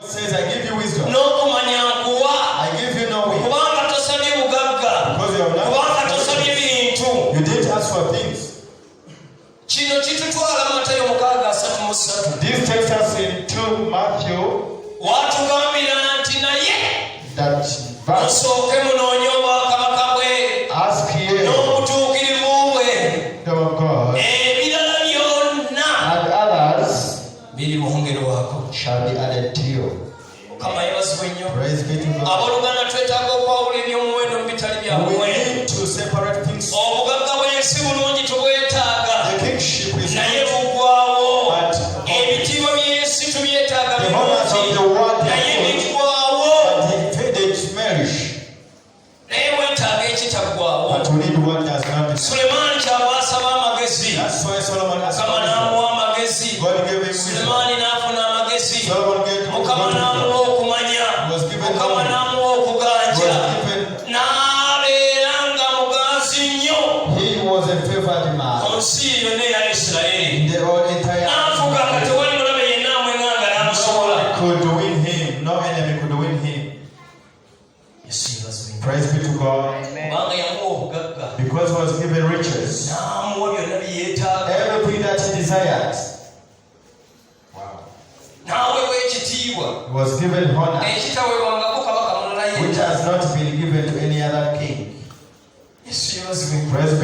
says, I give you wisdom. I give you knowledge. Because you have not. You didn't ask for things. This takes us into Matthew. That verse. Ask ye of God, and others shall be added to you. Praise be to God. We need to separate things. The kingship is not, but the honors of the world, but they perish. But we need what does not disappear. That's why Solomon asked God gave him wisdom. Solomon gave him wisdom. Was given he was a favored man in the whole entire could win him. No enemy could win him. Praise be to God. Because he was given riches, everything that he desired. Wow. He was given honor, which has not been given to any other king. Praise be